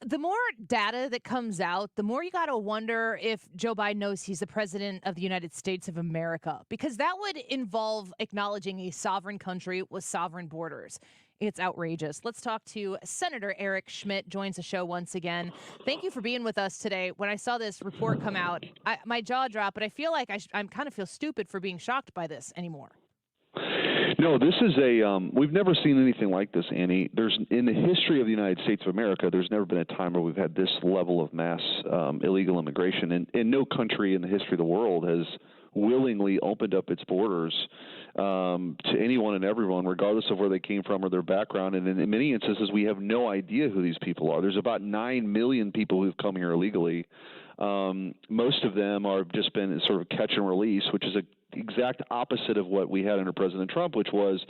The more data that comes out, the more you got to wonder if Joe Biden knows he's the president of the United States of America, because that would involve acknowledging a sovereign country with sovereign borders. It's outrageous. Let's talk to Senator Eric Schmitt, joins the show once again. Thank you for being with us today. When I saw this report come out, my jaw dropped, but I feel like I'm kind of feel stupid for being shocked by this anymore. No, this is we've never seen anything like this, Annie. In the history of the United States of America, there's never been a time where we've had this level of mass illegal immigration, and no country in the history of the world has willingly opened up its borders to anyone and everyone, regardless of where they came from or their background. And in many instances, we have no idea who these people are. There's about 9 million people who've come here illegally. Most of them are just been sort of catch and release, which is a exact opposite of what we had under President Trump, which was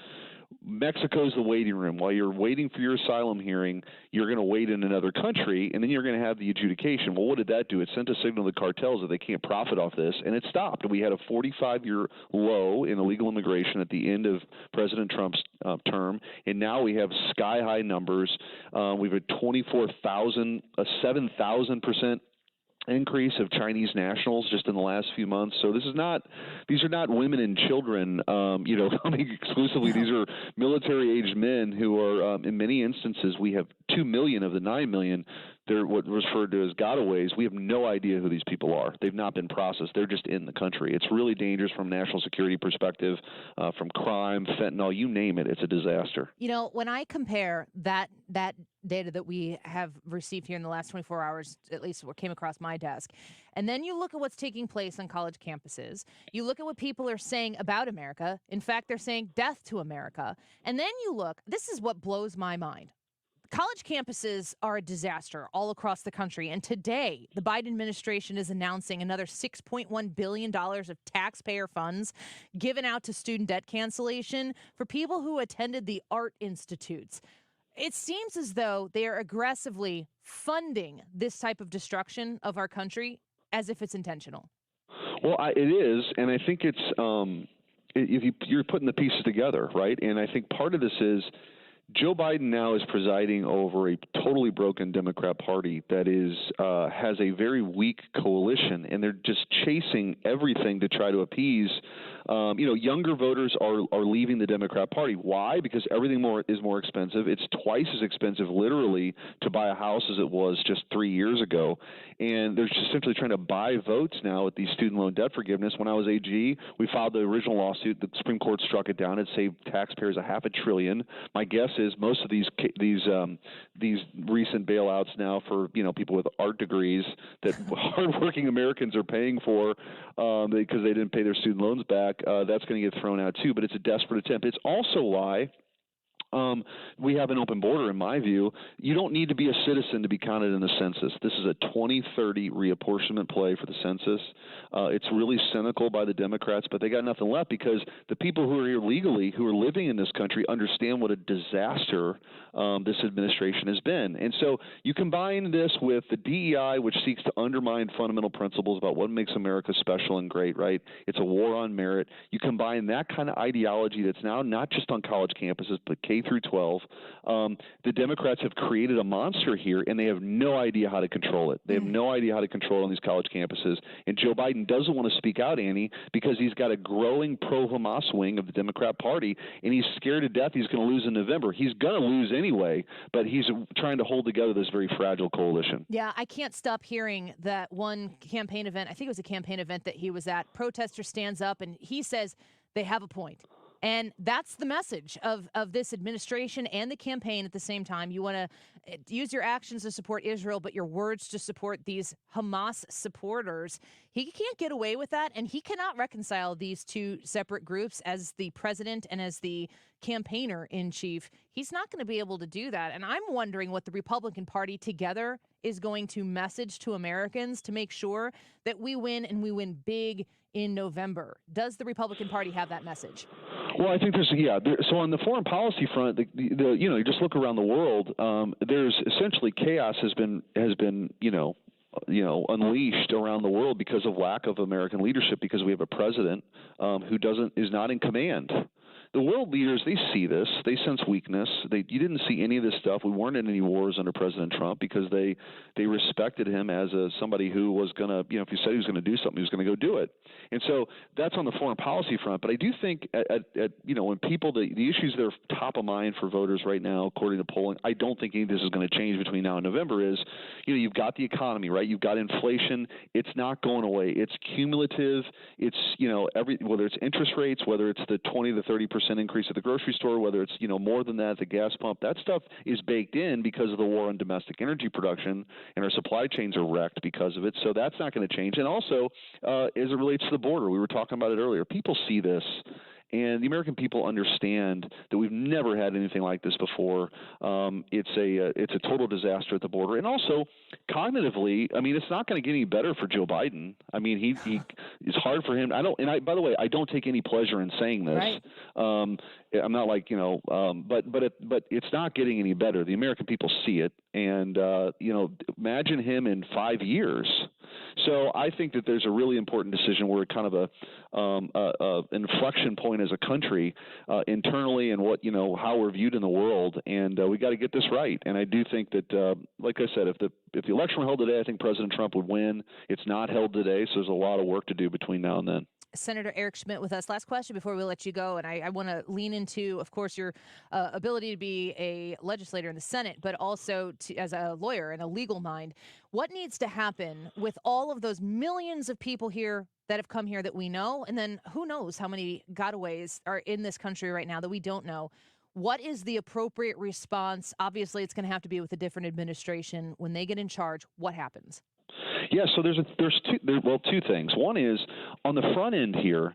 Mexico's the waiting room. While you're waiting for your asylum hearing, you're going to wait in another country, and then you're going to have the adjudication. Well, what did that do? It sent a signal to the cartels that they can't profit off this, and it stopped. We had a 45-year low in illegal immigration at the end of President Trump's term, and now we have sky-high numbers. We've had 24,000, a 7,000% increase of Chinese nationals just in the last few months. So these are not women and children, coming exclusively. These are military-aged men who are, in many instances, we have 2 million of the 9 million. They're what was referred to as gotaways. We have no idea who these people are. They've not been processed. They're just in the country. It's really dangerous from a national security perspective, from crime, fentanyl, you name it. It's a disaster. When I compare that data that we have received here in the last 24 hours, at least what came across my desk, and then you look at what's taking place on college campuses, you look at what people are saying about America. In fact, they're saying death to America. And then you look, this is what blows my mind. College campuses are a disaster all across the country. And today, the Biden administration is announcing another $6.1 billion of taxpayer funds given out to student debt cancellation for people who attended the art institutes. It seems as though they are aggressively funding this type of destruction of our country as if it's intentional. Well, it is, and I think it's if you're putting the pieces together, right? And I think part of this is Joe Biden now is presiding over a totally broken Democrat Party that has a very weak coalition, and they're just chasing everything to try to appease. Younger voters are leaving the Democrat Party. Why? Because everything is more expensive. It's twice as expensive, literally, to buy a house as it was just 3 years ago. And they're just simply trying to buy votes now with these student loan debt forgiveness. When I was AG, we filed the original lawsuit. The Supreme Court struck it down. It saved taxpayers $500 billion. My guess is most of these recent bailouts now for people with art degrees that hardworking Americans are paying for because they didn't pay their student loans back. That's going to get thrown out too, but it's a desperate attempt. It's also why we have an open border, in my view. You don't need to be a citizen to be counted in the census. This is a 2030 reapportionment play for the census. It's really cynical by the Democrats, but they got nothing left because the people who are here legally, who are living in this country, understand what a disaster this administration has been. And so you combine this with the DEI, which seeks to undermine fundamental principles about what makes America special and great, right? It's a war on merit. You combine that kind of ideology that's now not just on college campuses, but K through 12. The Democrats have created a monster here, and they have no idea how to control it. They have no idea how to control it on these college campuses. And Joe Biden doesn't want to speak out, Annie, because he's got a growing pro-Hamas wing of the Democrat Party, and he's scared to death he's going to lose in November. He's going to lose anyway, but he's trying to hold together this very fragile coalition. Yeah, I can't stop hearing that one campaign event. I think it was a campaign event that he was at. Protester stands up, and he says they have a point. And that's the message of this administration and the campaign at the same time. You want to use your actions to support Israel, but your words to support these Hamas supporters. He can't get away with that, and he cannot reconcile these two separate groups as the president and as the campaigner in chief. He's not going to be able to do that. And I'm wondering what the Republican Party together is going to message to Americans to make sure that we win, and we win big in November. Does the Republican Party have that message? Well, I think so on the foreign policy front, you just look around the world. There's essentially chaos has been unleashed around the world because of lack of American leadership, because we have a president who is not in command. the world leaders, they see this. They sense weakness. You didn't see any of this stuff. We weren't in any wars under President Trump because they respected him as somebody who was going to, if he said he was going to do something, he was going to go do it. And so that's on the foreign policy front. But I do think when people, the issues that are top of mind for voters right now, according to polling, I don't think any of this is going to change between now and November. Is, you've got the economy, right? You've got inflation. It's not going away. It's cumulative. It's, whether it's interest rates, whether it's the 20 to 30% increase at the grocery store, whether it's, more than that at the gas pump, that stuff is baked in because of the war on domestic energy production, and our supply chains are wrecked because of it. So that's not going to change. And also, as it relates to the border, we were talking about it earlier. People see this. And the American people understand that we've never had anything like this before. It's a total disaster at the border, and also cognitively, I mean, it's not going to get any better for Joe Biden. I mean, he it's hard for him. By the way, I don't take any pleasure in saying this. Right. I'm not like but it's not getting any better. The American people see it, and imagine him in 5 years. So I think that there's a really important decision. We're kind of a inflection point as a country internally, and how we're viewed in the world, and we got to get this right. And I do think that, like I said, if the election were held today, I think President Trump would win. It's not held today, so there's a lot of work to do between now and then. Senator Eric Schmitt with us. Last question before we let you go. And I want to lean into, of course, your ability to be a legislator in the Senate, but also as a lawyer and a legal mind. What needs to happen with all of those millions of people here that have come here that we know? And then who knows how many gotaways are in this country right now that we don't know? What is the appropriate response? Obviously, it's going to have to be with a different administration. When they get in charge, what happens? Yeah, so there's two things. One is on the front end here.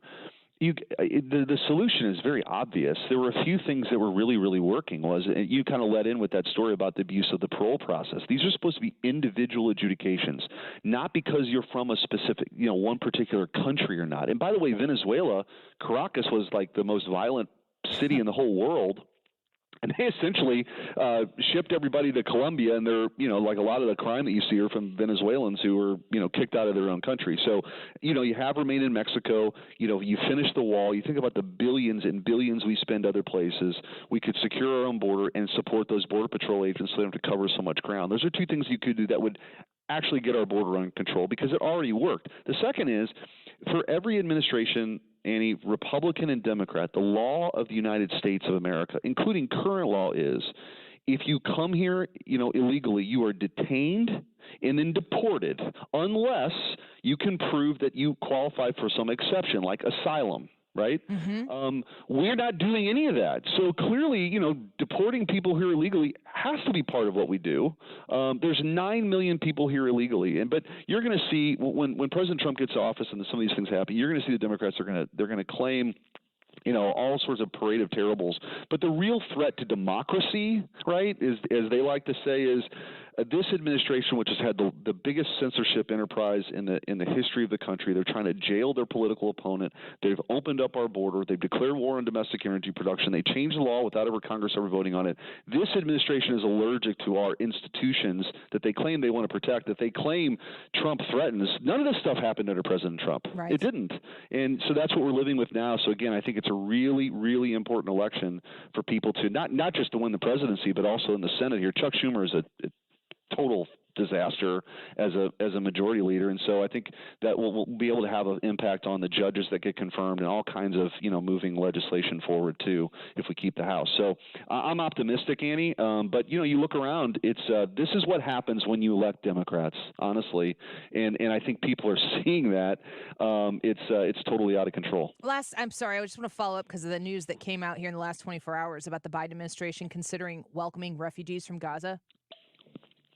The solution is very obvious. There were a few things that were really, really working. You kind of led in with that story about the abuse of the parole process. These are supposed to be individual adjudications, not because you're from a specific, one particular country or not. And by the way, Venezuela, Caracas was like the most violent city in the whole world. And they essentially shipped everybody to Colombia, and they're, like a lot of the crime that you see are from Venezuelans who were, kicked out of their own country. So, you have remained in Mexico. You finish the wall. You think about the billions and billions we spend other places. We could secure our own border and support those border patrol agents so they don't have to cover so much ground. Those are two things you could do that would actually get our border under control because it already worked. The second is, for every administration, Annie, Republican and Democrat, the law of the United States of America, including current law, is if you come here, illegally, you are detained and then deported unless you can prove that you qualify for some exception, like asylum. Right? Mm-hmm. We're not doing any of that. So clearly, deporting people here illegally has to be part of what we do. There's 9 million people here illegally, but you're going to see when President Trump gets to office and some of these things happen, you're going to see the Democrats they're going to claim all sorts of parade of terribles. But the real threat to democracy, right, is, as they like to say, is this administration, which has had the biggest censorship enterprise in the history of the country. They're trying to jail their political opponent. They've opened up our border. They've declared war on domestic energy production. They changed the law without Congress ever voting on it. This administration is allergic to our institutions that they claim they want to protect, that they claim Trump threatens. None of this stuff happened under President Trump. Right. It didn't. And so that's what we're living with now. So again, I think it's a really, really important election for people to not just to win the presidency, but also in the Senate here. Chuck Schumer is a total disaster as a majority leader, and so I think that we'll be able to have an impact on the judges that get confirmed and all kinds of moving legislation forward too if we keep the House. So I'm optimistic, Annie. But you look around, it's this is what happens when you elect Democrats, honestly, and I think people are seeing that. It's totally out of control. I'm sorry, I just want to follow up because of the news that came out here in the last 24 hours about the Biden administration considering welcoming refugees from Gaza.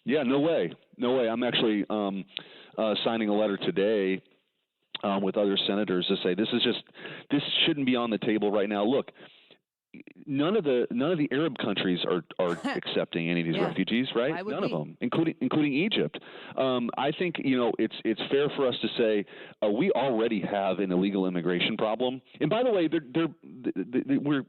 Yeah, no way. I'm actually signing a letter today with other senators to say this shouldn't be on the table right now. Look, none of the Arab countries are accepting any of these refugees, right? None of them, including Egypt. I think it's fair for us to say we already have an illegal immigration problem. And by the way,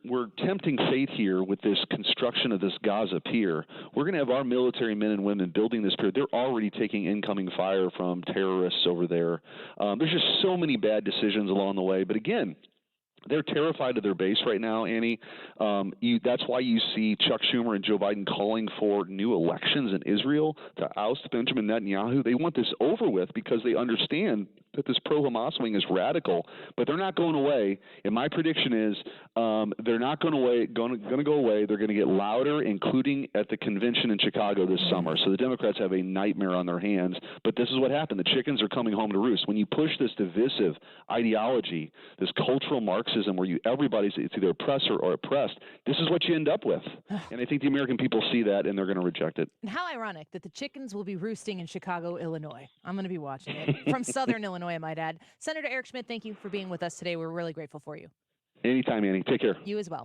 we're tempting fate here with this construction of this Gaza pier. We're going to have our military men and women building this pier. They're already taking incoming fire from terrorists over there. There's just so many bad decisions along the way. But again, They're terrified of their base right now, Annie. That's why you see Chuck Schumer and Joe Biden calling for new elections in Israel to oust Benjamin Netanyahu. They want this over with because they understand that this pro-Hamas wing is radical, but they're not going away. And my prediction is they're not going to go away. They're going to get louder, including at the convention in Chicago this summer. So the Democrats have a nightmare on their hands. But this is what happened. The chickens are coming home to roost. When you push this divisive ideology, this cultural Marxism where everybody's either oppressor or oppressed, this is what you end up with. And I think the American people see that, and they're going to reject it. And how ironic that the chickens will be roosting in Chicago, Illinois. I'm going to be watching it from Southern Illinois, I might add. Senator Eric Schmitt, thank you for being with us today. We're really grateful for you. Anytime, Annie. Take care. You as well.